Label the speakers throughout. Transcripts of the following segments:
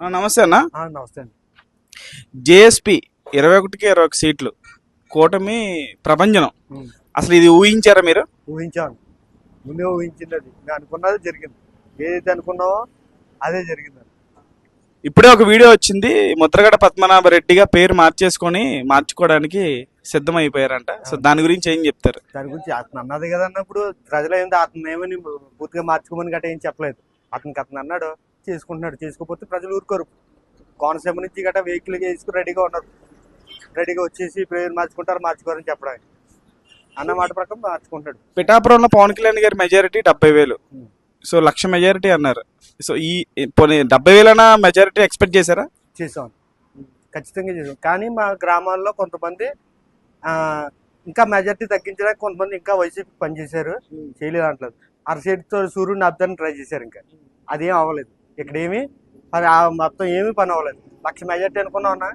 Speaker 1: నమస్తే అన్న.
Speaker 2: నమస్తే అండి.
Speaker 1: జేఎస్పీ 21కి 21 సీట్లు, కూటమి ప్రభంజనం. అసలు ఇది ఊహించారా మీరు?
Speaker 2: ఊహించాను, ముందే ఊహించింది. అది మేము అనుకున్నది జరిగింది. ఏదైతే అనుకున్నామో అదే జరిగింది.
Speaker 1: ఇప్పుడే ఒక వీడియో వచ్చింది, ముద్రగడ పద్మనాభ రెడ్డిగా పేరు మార్చుకోవడానికి సిద్ధమైపోయారంట. సో దాని గురించి ఏం చెప్తారు?
Speaker 2: దాని గురించి అతను అన్నది కదా అన్నప్పుడు ప్రజలు ఏంది అతను ఏమని పూర్తిగా మార్చుకోమని గట్రా ఏం చెప్పలేదు. అతను అన్నాడు, చేసుకుంటున్నాడు. చేసుకోకపోతే ప్రజలు ఊరుకోరు. కోనసీమ నుంచి గట్రా వెహికల్ చేసుకుని రెడీగా ఉన్నారు. రెడీగా వచ్చేసి పేరు మార్చుకోరని చెప్పడానికి అన్నమాట ప్రకారం మార్చుకుంటాడు.
Speaker 1: పిఠాపురంలో పవన్ కళ్యాణ్ గారి మెజారిటీ 70,000. సో 1,00,000 మెజారిటీ అన్నారు. సో ఈ 70,000 మెజారిటీ ఎక్స్పెక్ట్ చేశారా?
Speaker 2: చేసాం, ఖచ్చితంగా చేసాం. కానీ మా గ్రామాల్లో కొంతమంది ఇంకా మెజారిటీ తగ్గించడానికి కొంతమంది ఇంకా వైసీపీ పనిచేశారు, చేయలేదు అంటలేదు. అరసేటితో సూర్యుడిని అబ్దాన్ని ట్రై చేశారు. ఇంకా అదేం అవ్వలేదు. ఇక్కడ ఏమి మొత్తం ఏమీ పని అవ్వలేదు. 1,00,000 మెజారిటీ అనుకున్నా ఉన్నా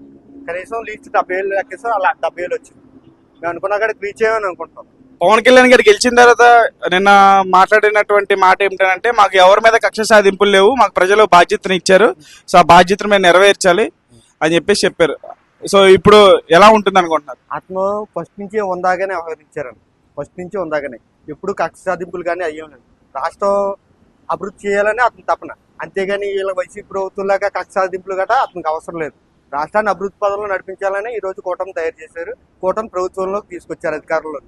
Speaker 2: కనీసం లీస్ట్ 70,000 లెక్కేస్తాం. అలా 70,000 వచ్చింది. మేము అనుకున్నా కూడా రీచ్ అయ్యామని అనుకుంటాం.
Speaker 1: పవన్ కళ్యాణ్ గారు గెలిచిన తర్వాత నిన్న మాట్లాడినటువంటి మాట ఏమిటంటే, మాకు ఎవరి మీద కక్ష సాధింపులు లేవు, మాకు ప్రజలు బాధ్యతను ఇచ్చారు, సో ఆ బాధ్యతను మేము నెరవేర్చాలి అని చెప్పారు. సో ఇప్పుడు ఎలా ఉంటుంది అనుకుంటున్నారు?
Speaker 2: అతను ఫస్ట్ నుంచి ఉందాగానే వ్యవహరించారండి. ఫస్ట్ నుంచి ఉందాగానే ఎప్పుడు కక్ష సాధింపులు కానీ అయ్యాం లేదు. రాష్ట్రం అభివృద్ధి చేయాలని అతను తపన, అంతేగాని వీళ్ళ వైసీపీ ప్రభుత్వంలాగా కక్ష సాధింపులు గట్రా అతనికి అవసరం లేదు. రాష్ట్రాన్ని అభివృద్ధి పదంలో నడిపించాలని ఈ రోజు కూటమి తయారు చేశారు. కూటమి ప్రభుత్వంలోకి తీసుకొచ్చారు అధికారంలో.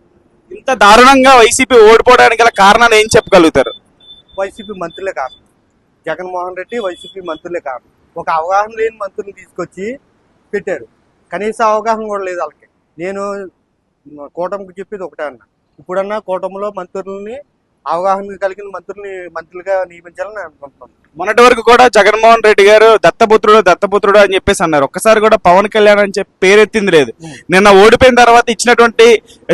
Speaker 1: ఇంత దారుణంగా వైసీపీ ఓడిపోవడానికి గల కారణాలు ఏం చెప్పగలుగుతారు?
Speaker 2: వైసీపీ మంత్రులే కారణం. జగన్మోహన్ రెడ్డి వైసీపీ మంత్రులే కారణం. ఒక అవగాహన లేని మంత్రులను తీసుకొచ్చి పెట్టారు. కనీస అవగాహన కూడా లేదు వాళ్ళకి. నేను కూటమికి చెప్పేది ఒకటే అన్న, ఇప్పుడన్నా కూటమిలో మంత్రుల్ని అవగాహన కలిగిన మంత్రులుగా నియమించాలని అనుకుంటున్నాను.
Speaker 1: మొన్నటి వరకు కూడా జగన్మోహన్ రెడ్డి గారు దత్తపుత్రుడు అని చెప్పేసి అన్నారు. ఒక్కసారి కూడా పవన్ కళ్యాణ్ అని చెప్పి పేరెత్తింది లేదు. నిన్న ఓడిపోయిన తర్వాత ఇచ్చినటువంటి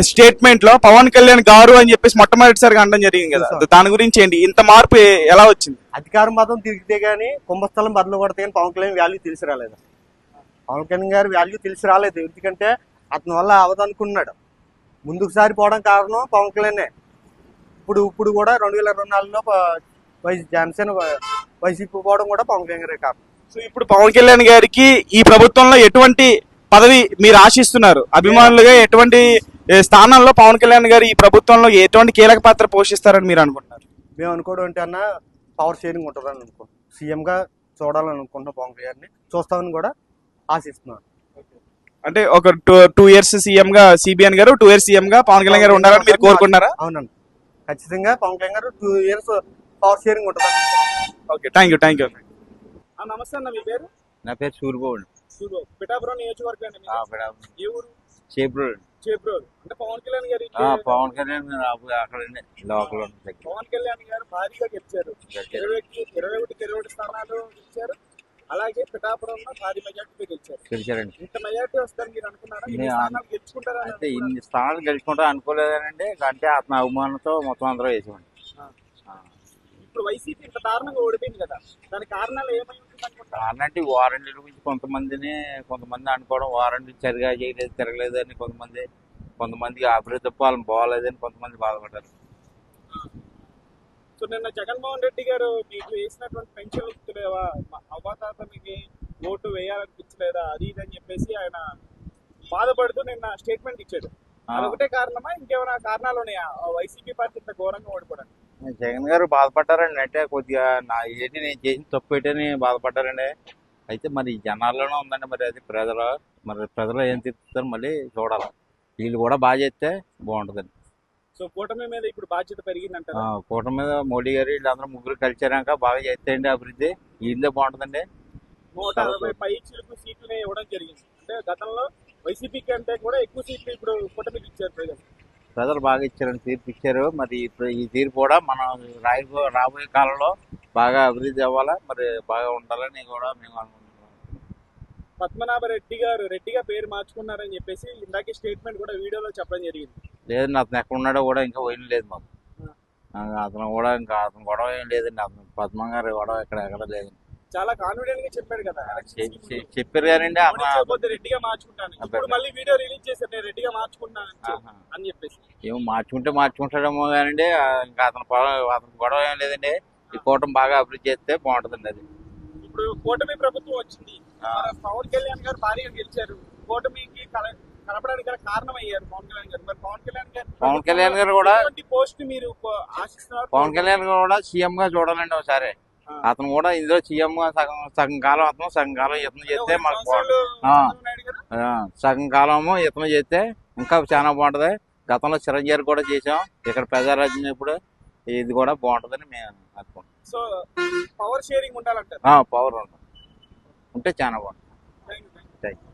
Speaker 1: స్టేట్మెంట్ లో పవన్ కళ్యాణ్ గారు అని చెప్పేసి మొట్టమొదటిసారిగా అనడం జరిగింది కదా. దాని గురించి ఏంటి ఇంత మార్పు ఎలా వచ్చింది?
Speaker 2: అధికారం మాత్రం తిరిగితే గానీ కుంభస్థలం బదులు కొడితే కానీ పవన్ కళ్యాణ్ వాల్యూ తెలిసి రాలేదు. పవన్ కళ్యాణ్ గారి వాల్యూ తెలిసి రాలేదు. ఎందుకంటే అతని వల్ల అవదనుకున్నాడు. ముందుకుసారి పోవడం కారణం పవన్ కళ్యాణే. ఇప్పుడు కూడా 2024లో జనసేన వైసీపీ పోవడం కూడా పవన్ కళ్యాణ్ గారే కారణం.
Speaker 1: సో ఇప్పుడు పవన్ కళ్యాణ్ గారికి ఈ ప్రభుత్వంలో ఎటువంటి పదవి మీరు ఆశిస్తున్నారు? అభిమానులుగా ఎటువంటి స్థానంలో పవన్ కళ్యాణ్ గారు ఈ ప్రభుత్వంలో ఎటువంటి కీలక పాత్ర పోషిస్తారని మీరు అనుకుంటున్నారు?
Speaker 2: మేము అనుకోవడం అంటే అన్న పవర్ షేరింగ్ ఉంటుందని అనుకుంటున్నాం. సీఎంగా చూడాలని అనుకుంటున్నాం. పవన్ కళ్యాణ్ని చూస్తామని కూడా ఆశిస్తున్నాను.
Speaker 1: అంటే ఒక 2 years సీఎం గా సిబిఎన్ గారు, 2 years సీఎం గా పవన్ కళ్యాణ్ గారు ఉండాలని మీరు కోరుకుంటున్నారా?
Speaker 2: అవునండి, ఖచ్చితంగా పవన్ కళ్యాణ్ గారు 2 years పవర్ షేరింగ్ ఉంటుంది.
Speaker 1: Okay, thank you. నమస్తే అన్న, మీ పేరు?
Speaker 3: నా పేరు సూర్యబాబు.
Speaker 1: పిఠాపురం నియోజకవర్గం. ఏ ఊరు?
Speaker 3: చేబ్రోలు.
Speaker 1: అంటే పవన్ కళ్యాణ్ గారు
Speaker 3: పవన్ కళ్యాణ్ అక్కడ లోకల్
Speaker 1: పవన్ కళ్యాణ్ గారు భారీగా గెలిచారు. 21 స్థానాలు గెలిచారు. అలాగే పిఠాపురంలో భారీ మెజార్టీతో
Speaker 3: గెలిచారండి.
Speaker 1: ఇంత మెజార్టీ వస్తారు మీరు అనుకున్నారా? గెలుచుకుంటారా?
Speaker 3: అంటే ఇన్ని స్థానాలు గెలుచుకుంటా అనుకోలేదండి. అంటే అతని అభిమానంతో మొత్తం అందరూ వేసామండి.
Speaker 1: ఇప్పుడు వైసీపీ ఇంత దారుణంగా ఓడిపోయింది కదా, దాని కారణాలు ఏమై ఉంటుంది అనుకుంటారు?
Speaker 3: కారణం అంటే వారంటీల గురించి కొంతమంది అనుకోవడం, వారంటీ సరిగా చేయలేదు, తిరగలేదు అని కొంతమందికి అభివృద్ధి పాలన బాగోలేదని కొంతమంది బాధపడ్డారు.
Speaker 1: సో నిన్న జగన్మోహన్ రెడ్డి గారు మీకు వేసినటువంటి పెన్షన్లు ఇస్తలేవా, అవ్వతాత మీకు ఓటు వేయాలనిపించలేదా, అది ఇది అని చెప్పేసి ఆయన బాధపడుతూ నిన్న స్టేట్మెంట్ ఇచ్చాడు. అదొకటే కారణమా, ఇంకేమైనా కారణాలు ఉన్నాయా వైసీపీ పార్టీ ఇంత ఘోరంగా ఓడిపోవడానికి?
Speaker 3: జగన్ గారు బాధపడ్డారండి. అంటే కొద్దిగా నేను చేసిన తప్పు ఏంటని బాధపడ్డారండి. అయితే మరి జనాల్లోనే ఉందండి. మరి అది ప్రజలు ఏం తిప్పుతారు మళ్ళీ చూడాలి. వీళ్ళు కూడా బాగా చేస్తే బాగుంటుందండి.
Speaker 1: సో కూటమి మీద ఇప్పుడు బాధ్యత పెరిగిందంట.
Speaker 3: కూటమి మీద మోడీ గారు వీళ్ళందరూ ముగ్గురు కలిసారాక బాగా చేస్తాయండి అభివృద్ధి. వీళ్ళే బాగుంటుందండి.
Speaker 1: 160 పై చిలుకు సీట్లు ఇవ్వడం జరిగింది. అంటే గతంలో వైసీపీ కంటే కూడా ఎక్కువ సీట్లు ఇప్పుడు కూటమికి ఇచ్చారు.
Speaker 3: ప్రజలు బాగా ఇచ్చారని తీర్పు ఇచ్చారు. మరి ఇప్పుడు ఈ తీర్పు కూడా మనం రాబోయే కాలంలో బాగా అభివృద్ధి అవ్వాలా, మరి బాగా ఉండాలని కూడా మేము అనుకుంటున్నాం.
Speaker 1: పద్మనాభ రెడ్డిగా పేరు మార్చుకున్నారని చెప్పేసి ఇందాక స్టేట్మెంట్ కూడా వీడియోలో చెప్పడం జరిగింది.
Speaker 3: లేదండి, అతను ఎక్కడ ఉన్నాడో కూడా ఇంకా పోయిన లేదు మాకు. అతను గొడవ ఏం లేదండి. అతను పద్మ గారు గొడవ ఎక్కడ లేదండి.
Speaker 1: చాలా కాన్ఫిడెంట్ గా చెప్పాడు కదా.
Speaker 3: చెప్పారు కానండి
Speaker 1: రెడ్డిగా మార్చుకుంటాను, ఇప్పుడు మళ్ళీ వీడియో రిలీజ్ చేశారు నేను రెడ్డిగా మార్చుకుంటాను అని చెప్పేసి.
Speaker 3: ఏమో మార్చుకుంటాడేమో కానండి. ఇంకా అతను గొడవ ఏం లేదండి. ఈ కూటమి బాగా అభివృద్ధి చేస్తే బాగుంటుందండి. అది
Speaker 1: ఇప్పుడు కూటమి ప్రభుత్వం వచ్చింది, మన పవన్ కళ్యాణ్ గారు భారీగా గెలిచారు, కూటమికి కలపడానికి గల కారణం అయ్యారు పవన్ కళ్యాణ్ గారు. మరి
Speaker 3: పవన్ కళ్యాణ్ గారు కూడా
Speaker 1: పోస్ట్ మీరు ఆశిస్తున్నారు?
Speaker 3: పవన్ కళ్యాణ్ గారు కూడా సీఎం గా చూడాలండి ఒకసారి. అతను కూడా ఇందులో సీఎం గా సగం సగం కాలం అతను, సగం కాలం ఇతను చేస్తే మనకు సగం కాలము ఇతను చేస్తే ఇంకా చాలా బాగుంటది. గతంలో చిరంజీవి కూడా చేసాం ఇక్కడ ప్రజారాజ్యం, ఇప్పుడు ఇది కూడా బాగుంటదని మేము అనుకుంటాం.
Speaker 1: సో పవర్ షేరింగ్ ఉండాలంటారు.
Speaker 3: పవర్ ఉంటే చాలా బాగుంటుంది.
Speaker 1: Thank you.